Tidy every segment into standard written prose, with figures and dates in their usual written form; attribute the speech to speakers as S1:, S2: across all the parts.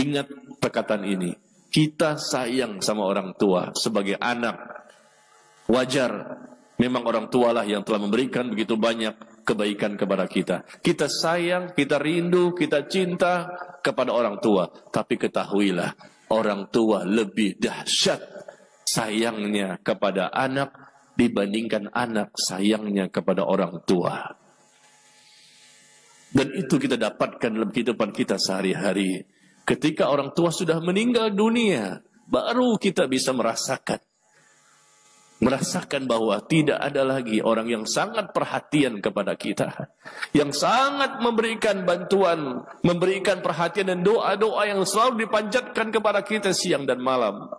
S1: Ingat perkataan ini. Kita sayang sama orang tua sebagai anak. Wajar. Memang orang tualah yang telah memberikan begitu banyak kebaikan kepada kita. Kita sayang, kita rindu, kita cinta kepada orang tua. Tapi ketahuilah, orang tua lebih dahsyat sayangnya kepada anak dibandingkan anak sayangnya kepada orang tua. Dan itu kita dapatkan dalam kehidupan kita sehari-hari. Ketika orang tua sudah meninggal dunia, baru kita bisa merasakan bahwa tidak ada lagi orang yang sangat perhatian kepada kita, yang sangat memberikan bantuan, memberikan perhatian dan doa-doa yang selalu dipanjatkan kepada kita siang dan malam.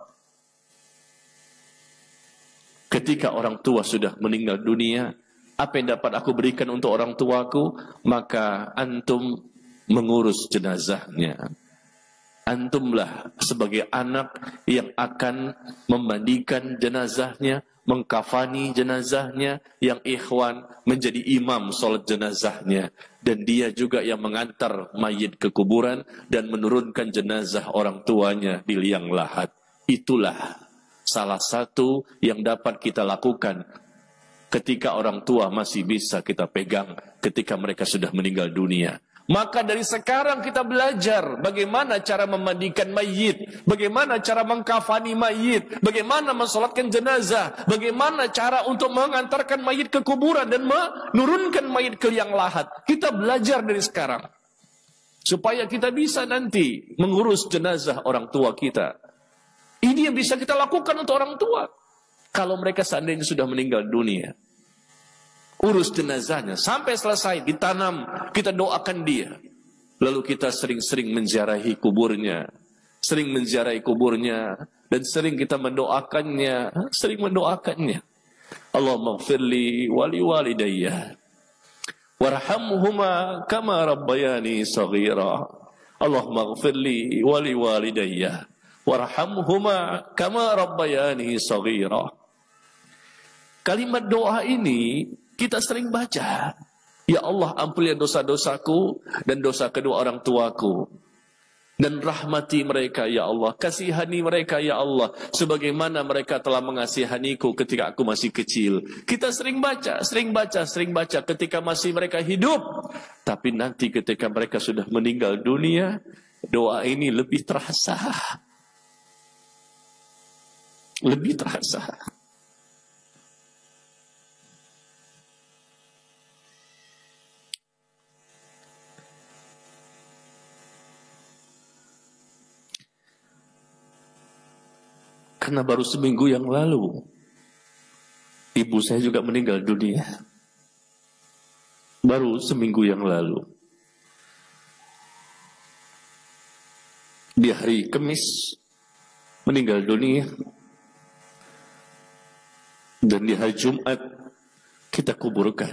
S1: Ketika orang tua sudah meninggal dunia, apa yang dapat aku berikan untuk orang tuaku? Maka antum mengurus jenazahnya. Antumlah sebagai anak yang akan memandikan jenazahnya, mengkafani jenazahnya, yang ikhwan menjadi imam solat jenazahnya. Dan dia juga yang mengantar mayit ke kuburan dan menurunkan jenazah orang tuanya di liang lahat. Itulah salah satu yang dapat kita lakukan ketika orang tua masih bisa kita pegang ketika mereka sudah meninggal dunia. Maka dari sekarang kita belajar bagaimana cara memandikan mayit, bagaimana cara mengkafani mayit, bagaimana mensolatkan jenazah, bagaimana cara untuk mengantarkan mayit ke kuburan dan menurunkan mayit ke liang lahat. Kita belajar dari sekarang supaya kita bisa nanti mengurus jenazah orang tua kita. Ini yang bisa kita lakukan untuk orang tua. Kalau mereka seandainya sudah meninggal dunia, urus jenazahnya sampai selesai, ditanam, kita doakan dia. Lalu kita sering-sering menziarahi kuburnya, dan sering kita mendoakannya, Allahumma ighfirli wali walidayya warhamhuma kama rabbayani saghira. Allahumma ighfirli wali walidayya warhamhuma kama rabbayani saghira. Kalimat doa ini kita sering baca. Ya Allah, ampunilah dosa-dosaku dan dosa kedua orang tuaku. Dan rahmati mereka, ya Allah. Kasihani mereka, ya Allah. Sebagaimana mereka telah mengasihaniku ketika aku masih kecil. Kita sering baca ketika masih mereka hidup. Tapi nanti ketika mereka sudah meninggal dunia, doa ini lebih terasa. Lebih terasa. Karena baru seminggu yang lalu ibu saya juga meninggal dunia. Baru seminggu yang lalu. Di hari Kamis meninggal dunia. Dan di hari Jumat kita kuburkan.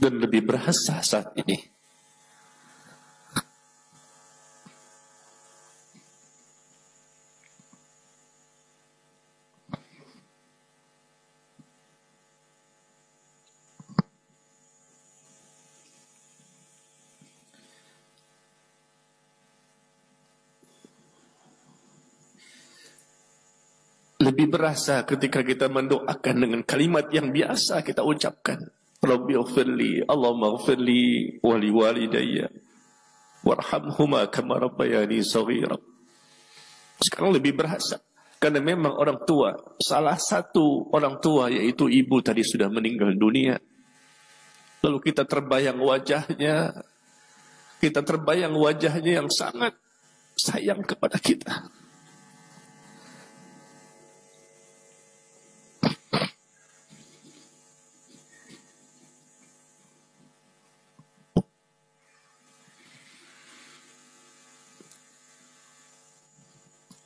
S1: Dan lebih berasa saat ini. Lebih berasa ketika kita mendoakan dengan kalimat yang biasa kita ucapkan. Rabbi ighfirli, Allahumma ighfirli wali walidayya warhamhuma kama rabbayani shaghira. Sekarang lebih berasa karena memang orang tua, salah satu orang tua yaitu ibu tadi sudah meninggal dunia. Lalu kita terbayang wajahnya yang sangat sayang kepada kita.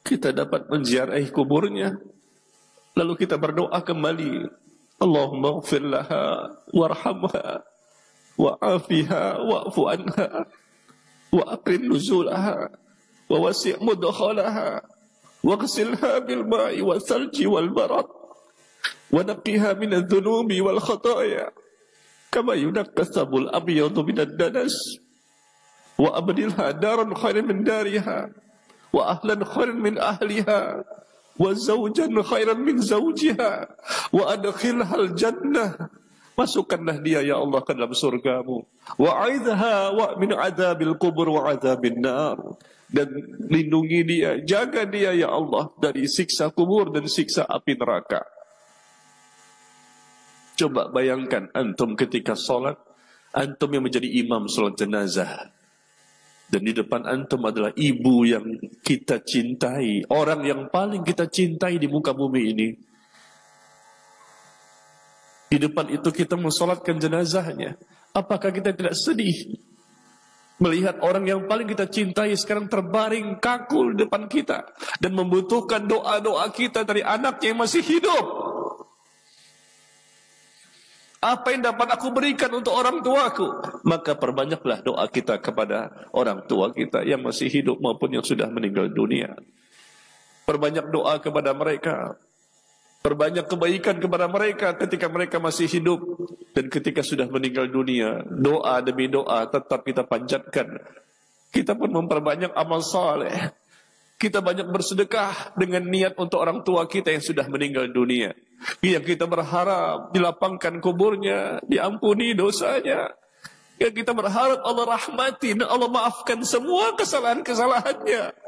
S1: Kita dapat menziarahi kuburnya, lalu kita berdoa kembali, Allahumma ighfir laha warhamha wa'afiha wa'fu anha wa aqrim nuzulaha wa wasi' mudkhalaha waghsilha bil ma'i wal thalji wal barad wa naqqiha min adh-dhunubi wal khataaya kama yunqqa ath-thawbul abyadu min ad-danas wa abdilha daran khairan min dariha, wa ahlan khairan min ahliha, wa zawjan khairan min zawjiha, wa adkhilhal jannah. Masukkanlah dia ya Allah ke dalam surgamu. Wa aidha wa min adabil kubur wa adabin nar. Dan lindungi dia, jaga dia ya Allah dari siksa kubur dan siksa api neraka. Coba bayangkan antum ketika sholat, antum yang menjadi imam sholat jenazah. Dan di depan antum adalah ibu yang kita cintai, orang yang paling kita cintai di muka bumi ini. Di depan itu kita mensolatkan jenazahnya. Apakah kita tidak sedih melihat orang yang paling kita cintai sekarang terbaring kaku di depan kita dan membutuhkan doa-doa kita dari anaknya yang masih hidup? Apa yang dapat aku berikan untuk orang tuaku? Maka perbanyaklah doa kita kepada orang tua kita yang masih hidup maupun yang sudah meninggal dunia. Perbanyak doa kepada mereka. Perbanyak kebaikan kepada mereka ketika mereka masih hidup. Dan ketika sudah meninggal dunia, doa demi doa tetap kita panjatkan. Kita pun memperbanyak amal saleh. Kita banyak bersedekah dengan niat untuk orang tua kita yang sudah meninggal dunia. Yang kita berharap dilapangkan kuburnya, diampuni dosanya. Yang kita berharap Allah rahmati dan Allah maafkan semua kesalahan-kesalahannya.